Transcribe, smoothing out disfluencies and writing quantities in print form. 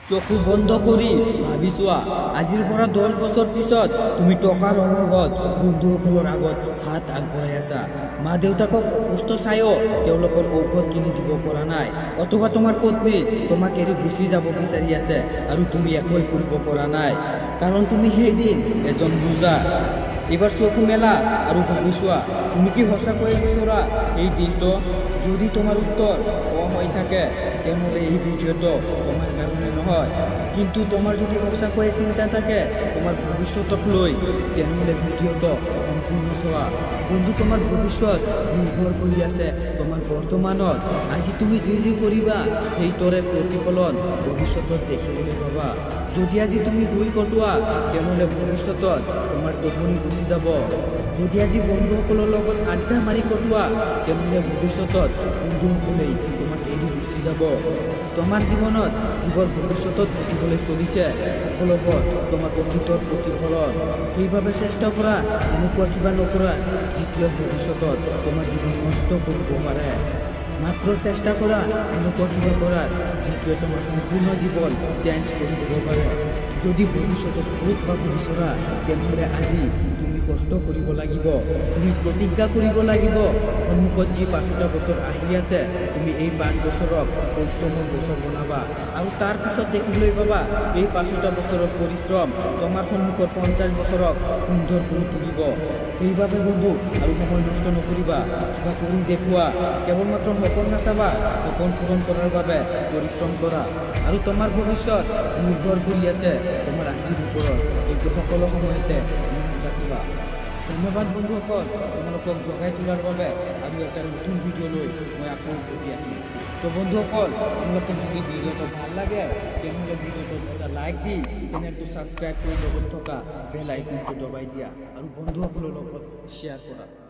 চকু বন্ধ কৰি ভাবি চোৱা, আজিৰ পৰা 10 বছৰ পিছত তুমি টকাৰ অভাৱত বন্ধুসকলৰ আগত হাত আগবঢ়াই আছা। মা দেউতাকক অসুস্থ চাইও তেওঁলোকৰ ঔষধ কিনি দিব পৰা নাই, অথবা তোমাৰ পত্নী তোমাক এৰি গুচি যাব বিচাৰি আছে আৰু তুমি একোৱেই কৰিব পৰা নাই, কাৰণ তুমি সেইদিন এজন লুজাৰ। এবাৰ চকু মেলা আৰু ভাবি চোৱা, তুমি কি সঁচাকৈয়ে বিচৰা এই দিনটো? যদি তোমাৰ উত্তৰ হৈ থাকে তেনেহ'লে এই ভিডিঅ'টো তোমাৰ কাৰণে নহয়। কিন্তু তোমাৰ যদি সঁচাকৈয়ে চিন্তা থাকে তোমাৰ ভৱিষ্যতক লৈ, তেনেহ'লে ভিডিঅ'টো সম্পূৰ্ণ চোৱা। বন্ধু, তোমাৰ ভৱিষ্যত নিৰ্ভৰ কৰি আছে তোমাৰ বৰ্তমানত। আজি তুমি যি কৰিবা সেইটোৰে প্ৰতিফলন ভৱিষ্যতত দেখিবলৈ পাবা। যদি আজি তুমি শুই কটোৱা তেনেহ'লে ভৱিষ্যতত তোমাৰ টোপনি গুচি যাব। যদি আজি বন্ধুসকলৰ লগত আড্ডা মাৰি কটোৱা তেনেহ'লে ভৱিষ্যতত বন্ধুসকলেই তোমাক এৰি গুচি যাব। তোমাৰ জীৱনত যিবোৰ ভৱিষ্যতত ঘটিবলৈ চলিছে সকলোবোৰ তোমাৰ অতীতৰ প্ৰতিফলন। সেইবাবে চেষ্টা কৰা এনেকুৱা কিবা নকৰা যিটোৱে ভৱিষ্যতত তোমাৰ জীৱন নষ্ট কৰিব পাৰে। মাত্ৰ চেষ্টা কৰা এনেকুৱা কিবা কৰাৰ যিটোৱে তোমাৰ সম্পূৰ্ণ জীৱন চেঞ্জ কৰি দিব পাৰে। যদি ভৱিষ্যতত সুখ পাব বিচৰা তেনেহ'লে আজি তুমি কষ্ট কৰিব লাগিব, তুমি প্ৰতিজ্ঞা কৰিব লাগিব। সন্মুখত যি 5টা বছৰ আহি আছে তুমি এই 5 বছৰক পৰিশ্ৰমৰ বছৰ বনাবা, আৰু তাৰ পিছত দেখিবলৈ পাবা এই 5টা বছৰৰ পৰিশ্ৰম তোমাৰ সন্মুখত 50 বছৰক সুন্দৰ কৰি তুলিব। সেইবাবে বন্ধু আৰু সময় নষ্ট নকৰিবা, কিবা কৰি দেখুওৱা। কেৱল মাত্ৰ সপোন নাচাবা, সপোন পূৰণ কৰাৰ বাবে পৰিশ্ৰম কৰা। আৰু তোমাৰ ভৱিষ্যত নিৰ্ভৰ কৰি আছে তোমাৰ আজিৰ ওপৰত, কিন্তু সকলো সময়তে মনত ৰাখিবা। ধন্যবাদ বন্ধুসকল, তোমালোকক জগাই তোলাৰ বাবে আৰু এটা নতুন ভিডিঅ' লৈ মই আকৌ উভতি আহিম। তো বন্ধুসকল, তোমালোকক যদি ভিডিঅ'টো ভাল লাগে তেনেহ'লে ভিডিঅ'টোত এটা লাইক দি চেনেলটো ছাবস্ক্ৰাইব কৰি লগত থকা বেল আইকনটো দবাই দিয়া আৰু বন্ধুসকলৰ লগত শ্বেয়াৰ কৰা।